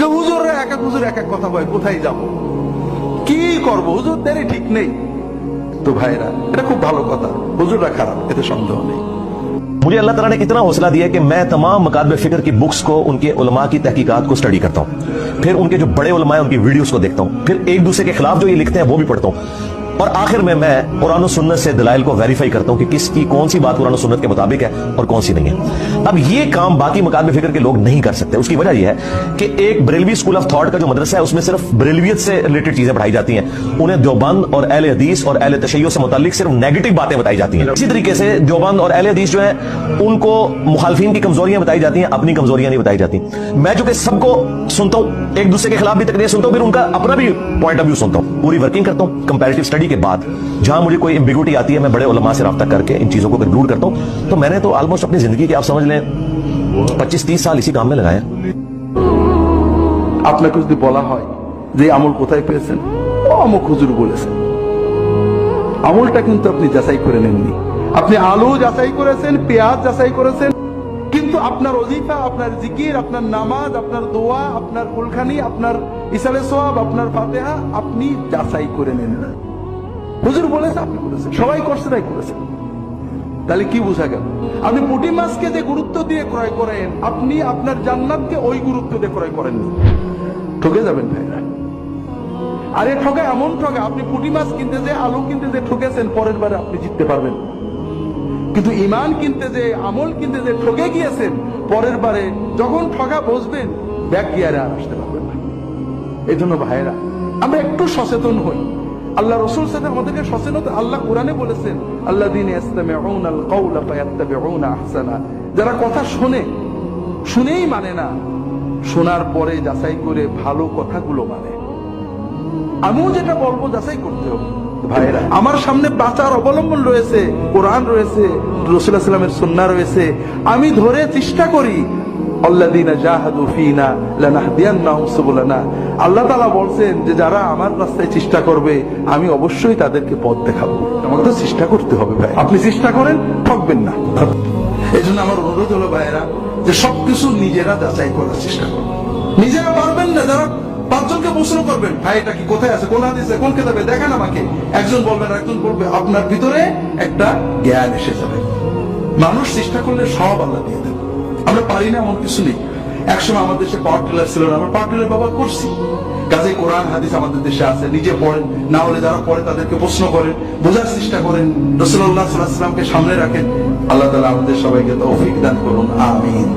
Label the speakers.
Speaker 1: যে হুজুর এক এক হুজুর এক এক কথা বলে, কোথায় যাব, কি করব, হুজুরদেরই ঠিক নেই। তো ভাইরা, এটা খুব ভালো কথা, হুজুররা খারাপ, এতে সন্দেহ নেই।
Speaker 2: मुझे अल्लाह ताला ने इतना हौसला दिया कि मैं तमाम मकातबे फिक्र की बुक्स को, उनके उलमा की तहकीकात को स्टडी करता हूँ, फिर उनके जो बड़े उलमा हैं उनकी वीडियोस को देखता हूँ, फिर एक दूसरे के खिलाफ जो ये लिखते हैं वो भी पढ़ता हूँ, और आखिर में मैं कुरान और सुन्नत से दलाइल को वेरीफाई करता हूँ कि किसकी कौन सी बात कुरान और सुन्नत के मुताबिक है और कौन सी नहीं है। अब ये काम बाकी मकातबे फिक्र के लोग नहीं कर सकते। उसकी वजह यह है कि एक बरेलवी स्कूल ऑफ थॉट का जो मदरसा है उसमें सिर्फ बरेलवियत से रिलेटेड चीजें पढ़ाई जाती हैं, उन्हें देवबंद और अहले हदीस और अहले तशय्युह से मुताल्लिक सिर्फ नेगेटिव बातें बताई जाती हैं। इसी तरीके से देवबंद और अहले हदीस जो है उनको मुखालफिन की कमजोरियां बताई जाती हैं, अपनी कमजोरियां नहीं बताई जाती। मैं जो कि सबको सुनता हूं, एक दूसरे के खिलाफ भी तकरीरें सुनता हूं, फिर उनका अपना भी पॉइंट ऑफ व्यू सुनता हूं, पूरी वर्किंग करता हूं कंपैरेटिव स्टडी के बाद। जहां मुझे कोई एम्बिग्युइटी आती है मैं बड़े उलमा से राब्ता करके इन चीजों को कंक्लूड करता हूं। तो मैंने तो ऑलमोस्ट अपनी जिंदगी के आप समझ लें 25-30 साल इसी काम में लगाए।
Speaker 1: আপনাকে যদি বলা হয় যে আমল কোথায় পেয়েছেন, ও অমুক হুজুর বলেছেন, আমলটা কিন্তু আপনি যাচাই করে নেননি। আপনি আলু যাচাই করেছেন, পেঁয়াজ যাচাই করেছেন, কিন্তু আপনার ওজিফা, আপনার জিকির, আপনার নামাজ, আপনার দোয়া, আপনার কুলখানি, আপনার ইসালে সোয়াব, আপনার ফাতিহা আপনি যাচাই করে নেন না। হুজুর বলেছে, আপনি বলেছেন, সবাই করছে, তাই করেছেন। তাহলে কি বোঝা গেল? আপনি পুঁটি মাছকে যে গুরুত্ব দিয়ে ক্রয় করেন, আপনি আপনার জান্নাতকে ওই গুরুত্ব দিয়ে ক্রয় করেননি। ঠকে যাবেন ভাইরা। আরে ঠকে, এমন ঠকে, আপনি পুঁটি মাছ কিনতে যে, আলু কিনতে যে ঠকেছেন, পরের বারে আপনি জিততে পারবেন। কিন্তু ইমান কিনতে যে, আমল কিনতে যে ঠকে গিয়েছেন, পরের বারে যখন ঠকা বসবেন, ব্যাক গিয়ারে আর আসতে পারবেন না। এই জন্য ভাইরা, আমরা একটু সচেতন হই। আল্লাহ রসুল সাথে আমাদেরকে সচেতন, আল্লাহ কোরআনে বলেছেন, আল্লাযীনা ইসতামিউনাল কাওলা ফায়াত্তাবিউনা আহসানা, যারা কথা শোনে, শুনেই মানে না, শোনার পরে যাচাই করে ভালো কথাগুলো মানে। আমিও যেটা বলবো যাচাই করতে হবে। ভাইরা, আমার সামনে বাঁচার অবলম্বন রয়েছে, কোরআন রয়েছে, রাসূলুল্লাহ সাল্লাল্লাহু আলাইহি ওয়াসাল্লামের সুন্নাহ রয়েছে, আমি ধরে চেষ্টা করি। আল্লাযীনা জাহাদু ফীনা লানাহদিয়ান্নাহুম সুবুলানা, আল্লাহ তাআলা বলছেন যে যারা আমার রাস্তায় চেষ্টা করবে আমি অবশ্যই তাদেরকে পথ দেখাবো। আমাকে তো চেষ্টা করতে হবে ভাই, আপনি চেষ্টা করেন, ঠকবেন না। এই জন্য আমার অনুরোধ হলো ভাইরা, যে সবকিছু নিজেরা যাচাই করার চেষ্টা করুন। নিজেরা পারবেন না, যারা 5 জনকে প্রশ্ন করবেন, ভাই এটা কি কোথায় আছে, কোন হাদিসে, কোন কিতাবে দেখান আমাকে, একজন বলবেন, একজন বলবে, আপনার ভিতরে একটা জ্ঞান এসে যাবে। মানুষ চেষ্টা করলে সব আল্লাহ দিয়ে দেবে। আমরা পারি না এমন কিছু নেই। একসময় আমাদের দেশে পাওয়ার টিলার ছিল না, আমরা পাওয়ার টিলার ব্যবহার করছি। কাজে কোরআন হাদিস আমাদের দেশে আছে, নিজে পড়েন, না হলে যারা পড়ে তাদেরকে প্রশ্ন করেন, বোঝার চেষ্টা করেন, রাসূলুল্লাহ সাল্লাল্লাহু আলাইহি ওয়াসাল্লামকে সামনে রাখেন। আল্লাহ তাআলা আমাদের সবাইকে তৌফিক দান করুন, আমিন।